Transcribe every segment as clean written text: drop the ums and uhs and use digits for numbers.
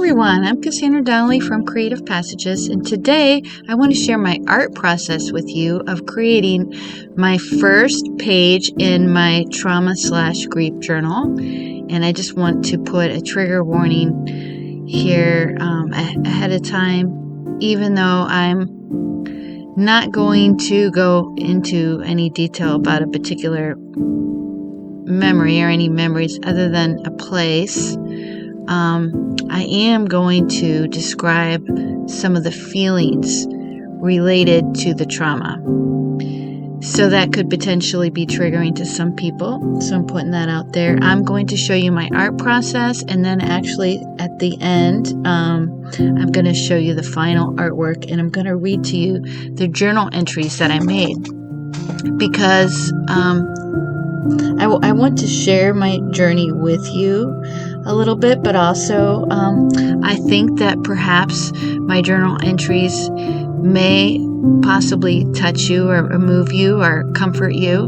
everyone, I'm Cassandra Donnelly from Creative Passages, and today I want to share my art process with you of creating my first page in my trauma/grief journal. And I just want to put a trigger warning here ahead of time, even though I'm not going to go into any detail about a particular memory or any memories other than a place. I am going to describe some of the feelings related to the trauma. So that could potentially be triggering to some people. So I'm putting that out there. I'm going to show you my art process, and then actually at the end, I'm going to show you the final artwork, and I'm going to read to you the journal entries that I made, because I want to share my journey with you a little bit, but also I think that perhaps my journal entries may possibly touch you or move you or comfort you.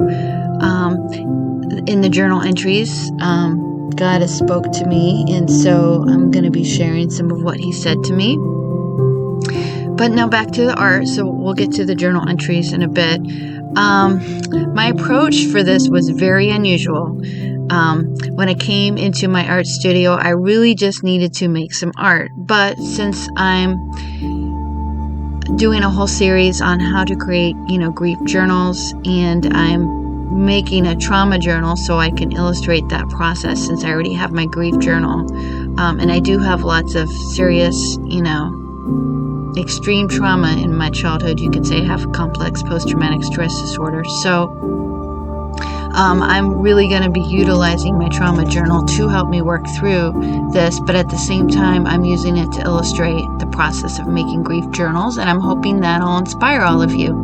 In the journal entries, God has spoke to me, and so I'm going to be sharing some of what He said to me. But now back to the art, so we'll get to the journal entries in a bit. My approach for this was very unusual. When I came into my art studio, I really just needed to make some art. But since I'm doing a whole series on how to create, grief journals, and I'm making a trauma journal so I can illustrate that process, since I already have my grief journal. And I do have lots of serious, extreme trauma in my childhood. You could say I have complex post-traumatic stress disorder. So I'm really going to be utilizing my trauma journal to help me work through this, but at the same time, I'm using it to illustrate the process of making grief journals, and I'm hoping that'll inspire all of you.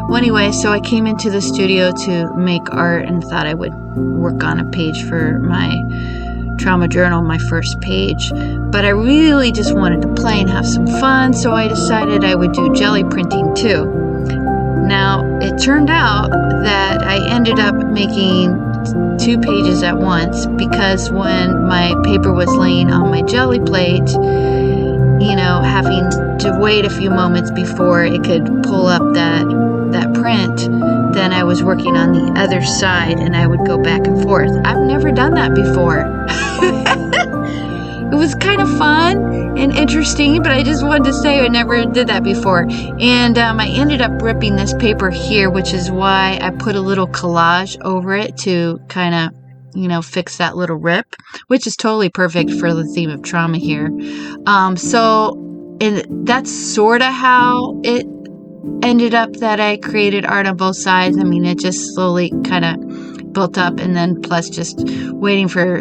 Well, anyway, so I came into the studio to make art and thought I would work on a page for my trauma journal, my first page, but I really just wanted to play and have some fun, so I decided I would do jelly printing too. Now, it turned out that I ended up making 2 pages at once, because when my paper was laying on my jelly plate, having to wait a few moments before it could pull up that print, then I was working on the other side, and I would go back and forth. I've never done that before. It was kind of fun and interesting, but I just wanted to say I never did that before. And I ended up ripping this paper here, which is why I put a little collage over it to kind of, fix that little rip, which is totally perfect for the theme of trauma here. And that's sort of how it ended up that I created art on both sides. I mean, it just slowly kind of built up, and then plus just waiting for,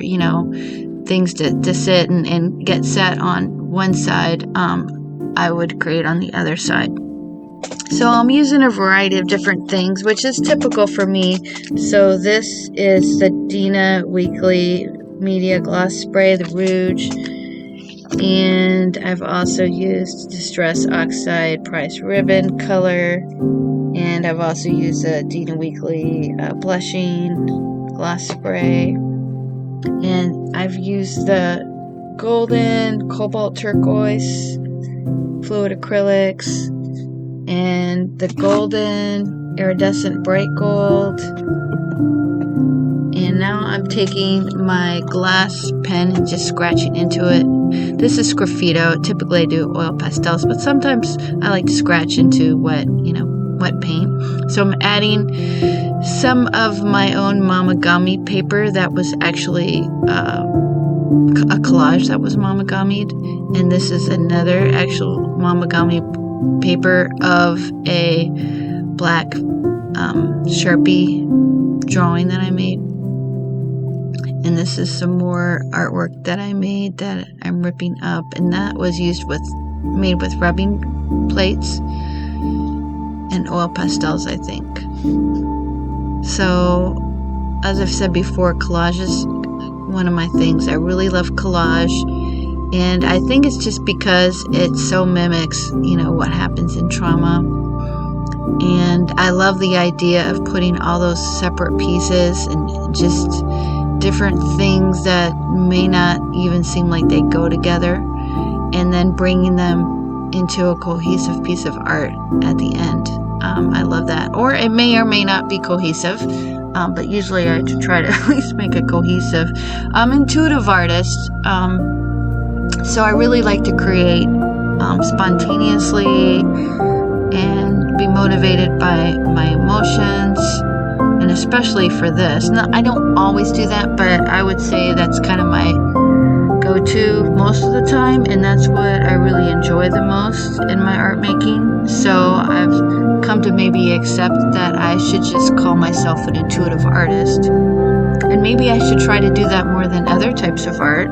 things to sit and get set on one side, I would create on the other side. So I'm using a variety of different things, which is typical for me. So this is the Dina Weekly Media Gloss Spray, the Rouge. And I've also used Distress Oxide Price Ribbon color. And I've also used the Dina Weekly Blushing Gloss Spray. And I've used the golden cobalt turquoise fluid acrylics and the golden iridescent bright gold. And now I'm taking my glass pen and just scratching into it. This is graffito. Typically I do oil pastels, but sometimes I like to scratch into wet paint. So I'm adding some of my own mamagami paper that was actually a collage that was mamagami'd, and this is another actual mamagami paper of a black Sharpie drawing that I made. And this is some more artwork that I made that I'm ripping up, and that was made with rubbing plates and oil pastels, I think. So, as I've said before, collage is one of my things. I really love collage, and I think it's just because it so mimics, what happens in trauma. And I love the idea of putting all those separate pieces and just different things that may not even seem like they go together and then bringing them into a cohesive piece of art at the end. I love that. Or it may or may not be cohesive, but usually I try to at least make it cohesive. I'm an intuitive artist, so I really like to create spontaneously and be motivated by my emotions, and especially for this. Now, I don't always do that, but I would say that's kind of my go-to most of the time, and that's what I really enjoy the most in my art making. So I've come to maybe accept that I should just call myself an intuitive artist, and maybe I should try to do that more than other types of art,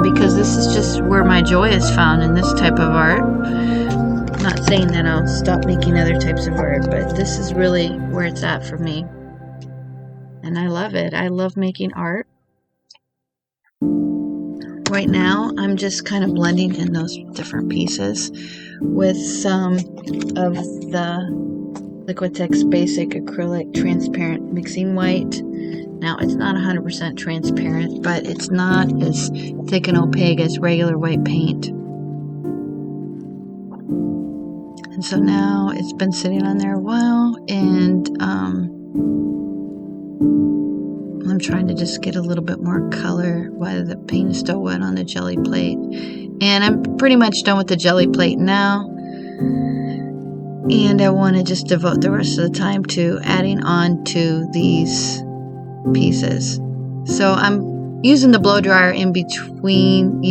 because this is just where my joy is found, in this type of art. I'm not saying that I'll stop making other types of art, but this is really where it's at for me, and I love it. I love making art. Right now, I'm just kind of blending in those different pieces with some of the Liquitex Basic Acrylic Transparent Mixing White. Now, it's not 100% transparent, but it's not as thick and opaque as regular white paint. And so now it's been sitting on there a while, and I'm trying to just get a little bit more color while the paint is still wet on the jelly plate. And I'm pretty much done with the jelly plate now. And I want to just devote the rest of the time to adding on to these pieces. So I'm using the blow dryer in between,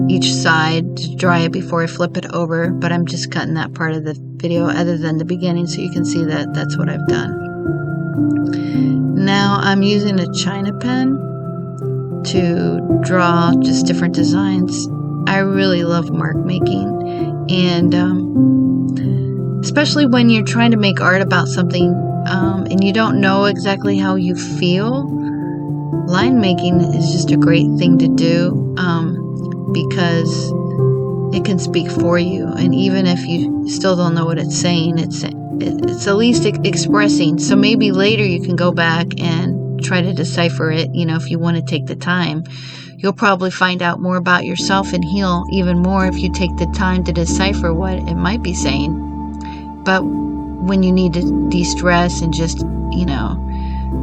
each side to dry it before I flip it over. But I'm just cutting that part of the video other than the beginning, so you can see that that's what I've done. Now I'm using a China pen to draw just different designs. I really love mark making, and especially when you're trying to make art about something and you don't know exactly how you feel, line making is just a great thing to do, because it can speak for you, and even if you still don't know what it's saying, it's at least expressing. So maybe later you can go back and try to decipher it. If you want to take the time, you'll probably find out more about yourself and heal even more if you take the time to decipher what it might be saying. But when you need to de-stress and just,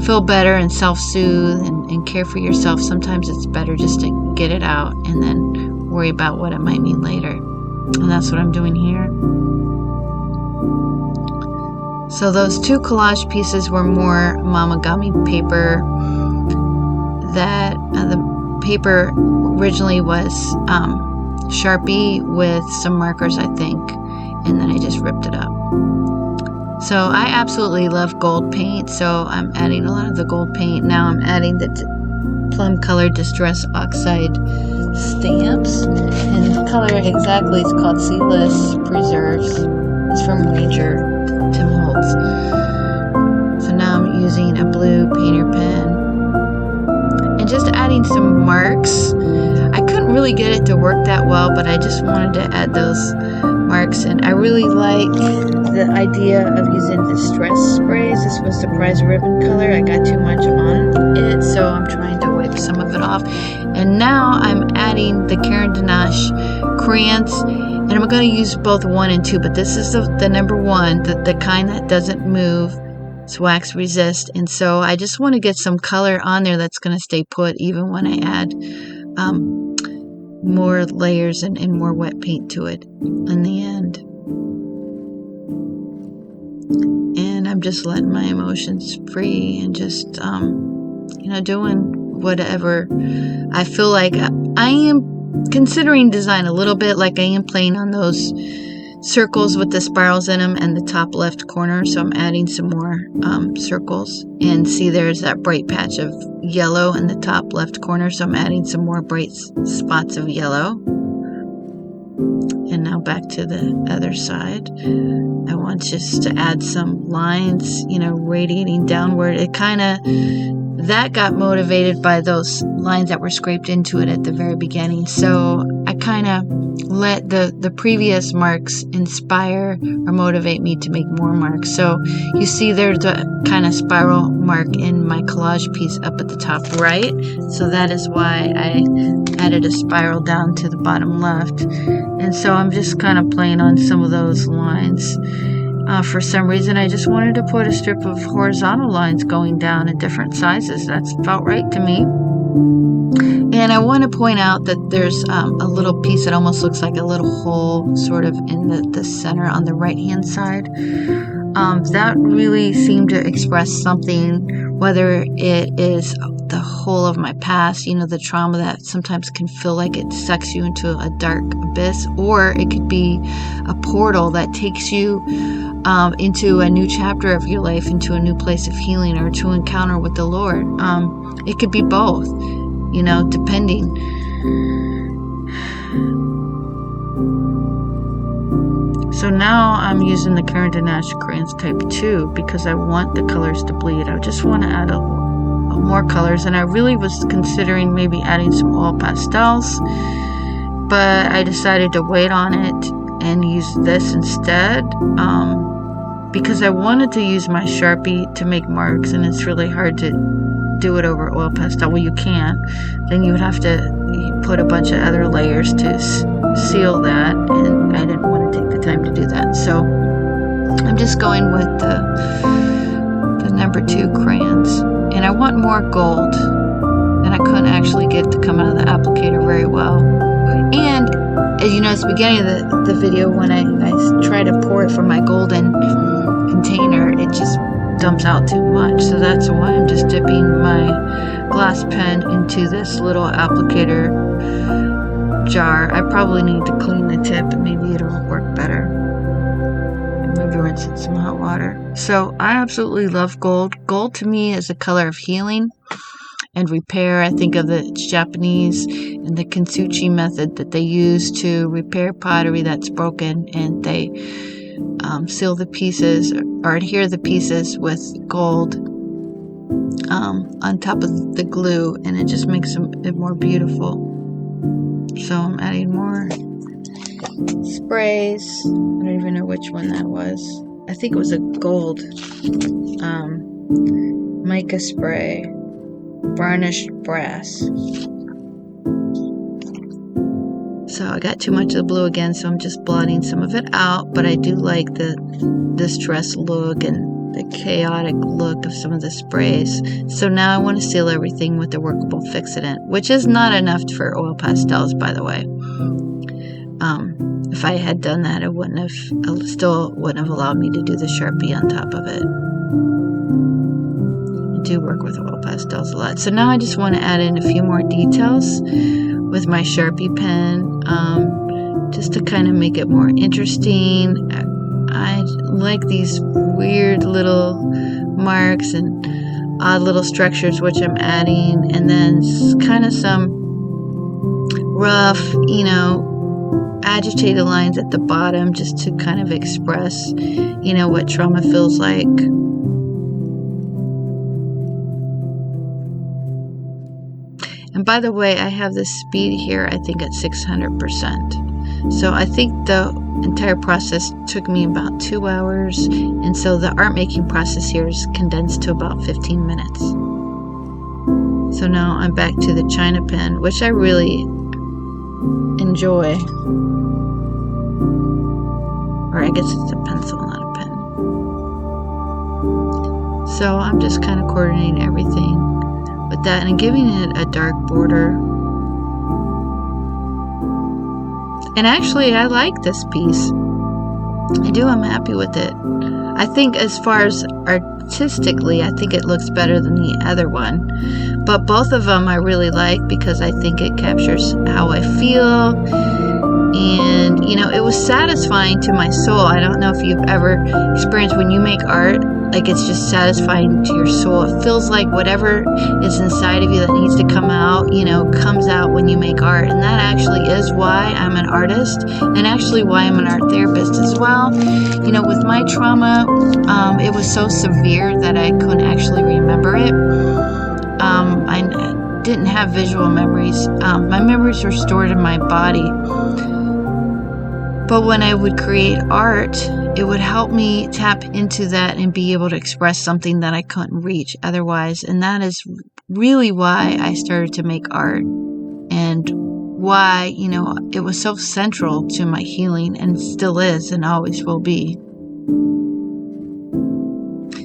feel better and self-soothe and care for yourself, sometimes it's better just to get it out and then worry about what it might mean later. And that's what I'm doing here. So those two collage pieces were more mamagami paper. That the paper originally was Sharpie with some markers, I think, and then I just ripped it up. So I absolutely love gold paint, so I'm adding a lot of the gold paint. Now I'm adding the plum colored Distress Oxide stamps, and the color exactly is called Seedless Preserves. It's from Ranger Tim Holtz. So now I'm using a blue painter pen and just adding some marks. I couldn't really get it to work that well, but I just wanted to add those marks, and I really like the idea of using distress sprays. This was the Prize Ribbon color. I got too much on it, so I'm trying to wipe some of it off. And now I'm adding the Caran d'Ache crayons, and I'm going to use both 1 and 2, but this is the number 1, the kind that doesn't move. It's wax resist, and so I just want to get some color on there that's going to stay put even when I add more layers and more wet paint to it in the end. And I'm just letting my emotions free and just doing whatever I feel like. I am considering design a little bit, like I am playing on those circles with the spirals in them and the top left corner, so I'm adding some more circles, and see there's that bright patch of yellow in the top left corner, so I'm adding some more bright spots of yellow. And now back to the other side. I want just to add some lines, radiating downward. That got motivated by those lines that were scraped into it at the very beginning. So I kind of let the previous marks inspire or motivate me to make more marks. So you see there's a kind of spiral mark in my collage piece up at the top right. So that is why I added a spiral down to the bottom left. And so I'm just kind of playing on some of those lines. For some reason, I just wanted to put a strip of horizontal lines going down in different sizes. That felt right to me. And I want to point out that there's a little piece that almost looks like a little hole sort of in the center on the right-hand side. That really seemed to express something, whether it is the whole of my past, the trauma that sometimes can feel like it sucks you into a dark abyss, or it could be a portal that takes you into a new chapter of your life, into a new place of healing, or to encounter with the Lord. It could be both, depending. So now I'm using the Caran d'Ache crayons type 2 because I want the colors to bleed. I just want to add more colors, and I really was considering maybe adding some oil pastels, but I decided to wait on it and use this instead, because I wanted to use my Sharpie to make marks, and it's really hard to do it over oil pastel. Well, you can. Then you would have to put a bunch of other layers to seal that, and I didn't want to take the time to do that. So I'm just going with the number 2 crayons, and I want more gold, and I couldn't actually get it to come out of the applicator very well. And as you know, at the beginning of the video, when I try to pour it from my golden container, it just dumps out too much. So that's why I'm just dipping my glass pen into this little applicator jar. I probably need to clean the tip, and maybe it'll work better. Maybe rinse it in some hot water. So I absolutely love gold. Gold to me is a color of healing and repair. I think of the Japanese and the kintsugi method that they use to repair pottery that's broken, and they seal the pieces or adhere the pieces with gold on top of the glue, and it just makes it more beautiful. So I'm adding more sprays. I don't even know which one that was. I think it was a gold mica spray, varnished brass. So I got too much of the blue again, so I'm just blotting some of it out, but I do like the distressed look and the chaotic look of some of the sprays. So now I want to seal everything with the workable fixative, which is not enough for oil pastels, by the way. If I had done that, it still wouldn't have allowed me to do the Sharpie on top of it. I do work with oil pastels a lot. So now I just want to add in a few more details with my Sharpie pen, just to kind of make it more interesting. I like these weird little marks and odd little structures which I'm adding, and then kind of some rough, agitated lines at the bottom, just to kind of express, what trauma feels like. And by the way, I have this speed here, I think at 600%. So I think the entire process took me about 2 hours. And so the art making process here is condensed to about 15 minutes. So now I'm back to the China pen, which I really enjoy. Or I guess it's a pencil, not a pen. So I'm just kind of coordinating everything with that and giving it a dark border. And actually, I like this piece. I do. I'm happy with it. I think as far as artistically, I think it looks better than the other one. But both of them I really like because I think it captures how I feel. And, it was satisfying to my soul. I don't know if you've ever experienced when you make art, like it's just satisfying to your soul. It feels like whatever is inside of you that needs to come out, comes out when you make art. And that actually is why I'm an artist, and actually why I'm an art therapist as well. With my trauma, it was so severe that I couldn't actually remember it. I didn't have visual memories. My memories were stored in my body. But when I would create art, it would help me tap into that and be able to express something that I couldn't reach otherwise. And that is really why I started to make art, and why, it was so central to my healing, and still is and always will be.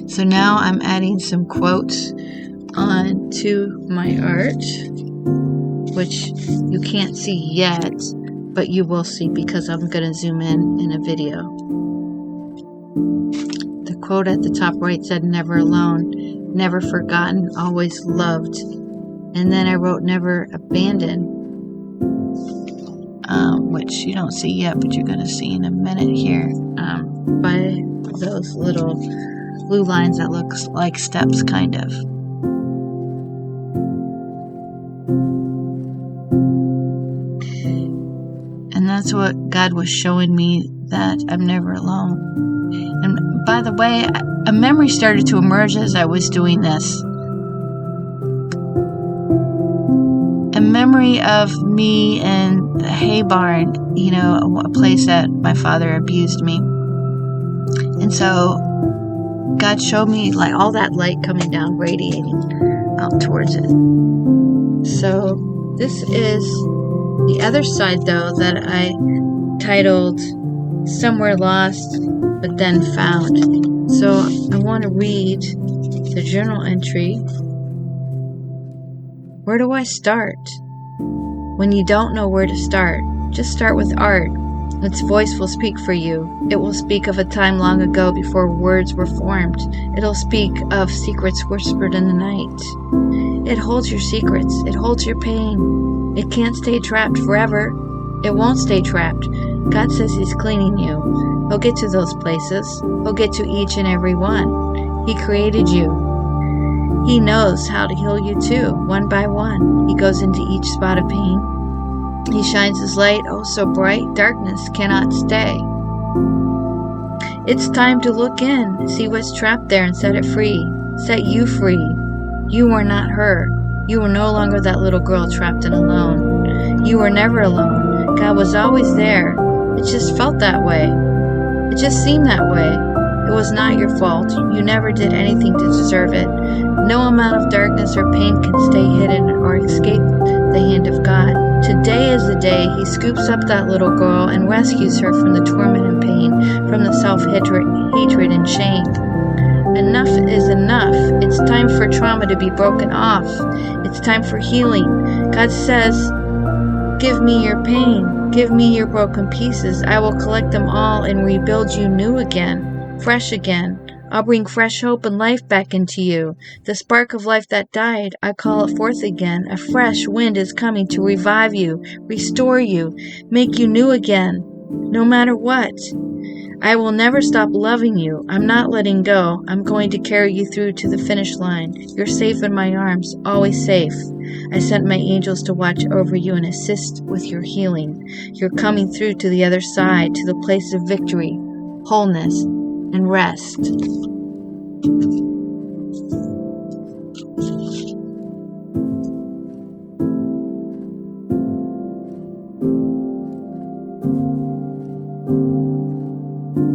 So now I'm adding some quotes onto my art, which you can't see yet, but you will see because I'm going to zoom in a video. The quote at the top right said, "Never alone, never forgotten, always loved." And then I wrote, "Never abandoned," which you don't see yet, but you're going to see in a minute here, by those little blue lines that look like steps, kind of. And that's what God was showing me, that I'm never alone. And by the way, a memory started to emerge as I was doing this. A memory of me in the hay barn, a place that my father abused me. And so God showed me like all that light coming down, radiating out towards it. So this is the other side, though, that I titled "Somewhere Lost But Then Found." So I want to read the journal entry. Where do I start? When you don't know where to start, just start with art. Its voice will speak for you. It will speak of a time long ago before words were formed. It'll speak of secrets whispered in the night. It holds your secrets. It holds your pain. It can't stay trapped forever. It won't stay trapped. God says He's cleaning you. He'll get to those places. He'll get to each and every one. He created you. He knows how to heal you too, one by one. He goes into each spot of pain. He shines His light, oh so bright, darkness cannot stay. It's time to look in, see what's trapped there, and set it free. Set you free. You are not her. You are no longer that little girl trapped and alone. You were never alone. God was always there. It just felt that way. It just seemed that way. It was not your fault. You never did anything to deserve it. No amount of darkness or pain can stay hidden or escape the hand of God. Today is the day He scoops up that little girl and rescues her from the torment and pain, from the self-hatred and shame. Enough is enough. It's time for trauma to be broken off. It's time for healing. God says, "Give me your pain. Give me your broken pieces. I will collect them all and rebuild you new again, fresh again. I'll bring fresh hope and life back into you. The spark of life that died, I call it forth again. A fresh wind is coming to revive you, restore you, make you new again, no matter what. I will never stop loving you. I'm not letting go. I'm going to carry you through to the finish line. You're safe in my arms, always safe. I sent my angels to watch over you and assist with your healing. You're coming through to the other side, to the place of victory, wholeness, and rest."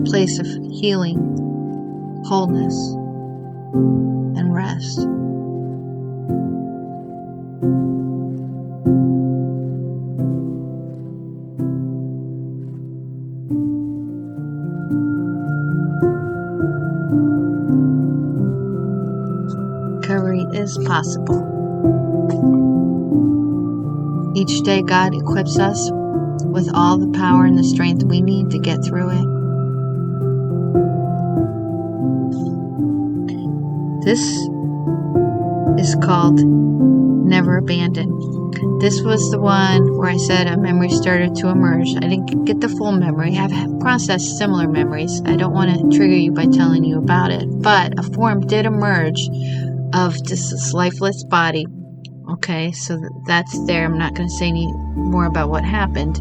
Place of healing, wholeness, and rest. Recovery is possible. Each day, God equips us with all the power and the strength we need to get through it. This is called Never Abandoned. This was the one where I said a memory started to emerge. I didn't get the full memory. I've processed similar memories. I don't want to trigger you by telling you about it. But a form did emerge of just this lifeless body. Okay, so that's there. I'm not going to say any more about what happened.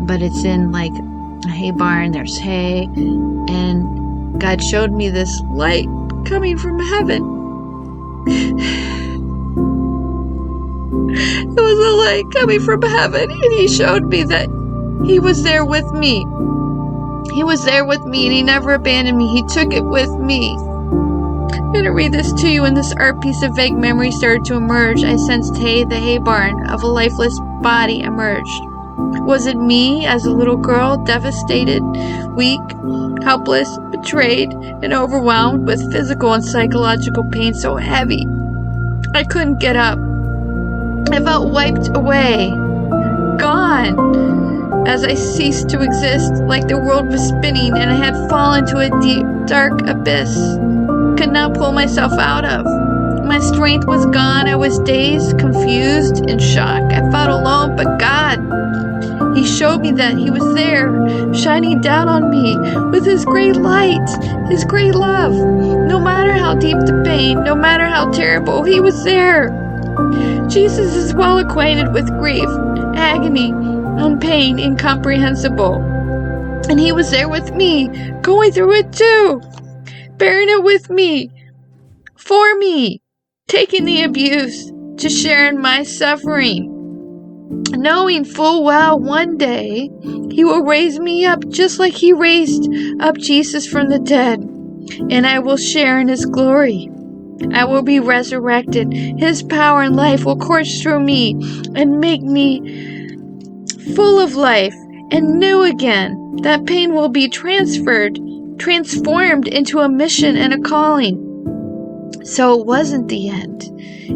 But it's in like a hay barn. There's hay. And God showed me this light coming from heaven. It was a light coming from heaven, and he showed me that he was there with me. He was there with me, and he never abandoned me. He took it with me. I'm going to read this to you. In this art piece, of vague memory started to emerge. I sensed the hay barn of a lifeless body emerged. Was it me as a little girl, devastated, weak, helpless, betrayed, and overwhelmed with physical and psychological pain so heavy I couldn't get up? I felt wiped away, gone, as I ceased to exist, like the world was spinning and I had fallen to a deep, dark abyss could not pull myself out of. My strength was gone. I was dazed, confused, in shock. I felt alone, but God, He showed me that He was there, shining down on me with His great light, His great love. No matter how deep the pain, no matter how terrible, He was there. Jesus is well acquainted with grief, agony, and pain incomprehensible. And He was there with me, going through it too, bearing it with me, for me, taking the abuse to share in my suffering, knowing full well one day He will raise me up just like He raised up Jesus from the dead, and I will share in His glory. I will be resurrected. His power and life will course through me and make me full of life and new again. That pain will be transformed into a mission and a calling. So it wasn't the end.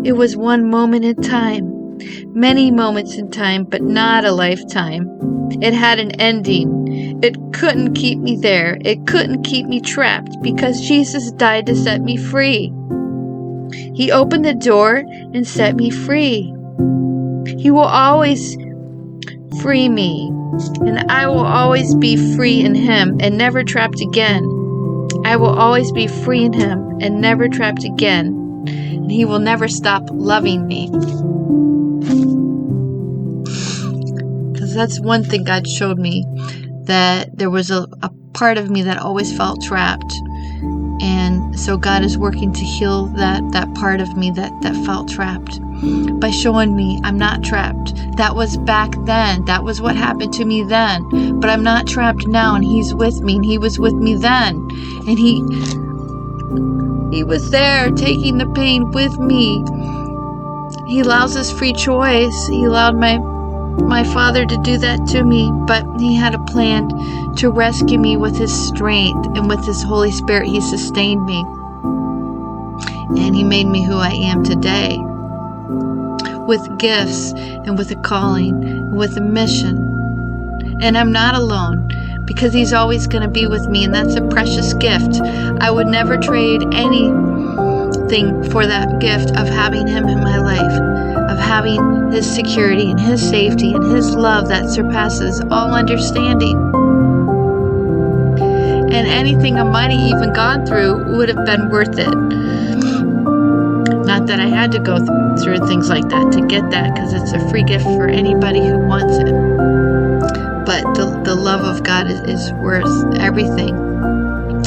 It was one moment in time. Many moments in time, but not a lifetime. It had an ending. It couldn't keep me there. It couldn't keep me trapped because Jesus died to set me free. He opened the door and set me free. He will always free me, and I will always be free in Him and never trapped again. I will always be free in Him and never trapped again, and He will never stop loving me. Because that's one thing God showed me, that there was a part of me that always felt trapped. And so God is working to heal that part of me that felt trapped by showing me I'm not trapped. That was back then. That was what happened to me then. But I'm not trapped now, and He's with me, and He was with me then. And He was there taking the pain with me. He allows us free choice. He allowed my Father to do that to me, but He had a plan to rescue me with His strength, and with His Holy Spirit He sustained me, and He made me who I am today, with gifts and with a calling and with a mission. And I'm not alone, because He's always going to be with me, and that's a precious gift. I would never trade anything for that gift of having Him in my life, of having His security and His safety and His love that surpasses all understanding. And anything I might have even gone through would have been worth it. Not that I had to go through things like that to get that, because it's a free gift for anybody who wants it. But the love of God is worth everything.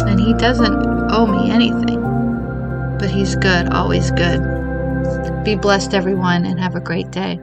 And He doesn't owe me anything. But He's good, always good. Be blessed, everyone, and have a great day.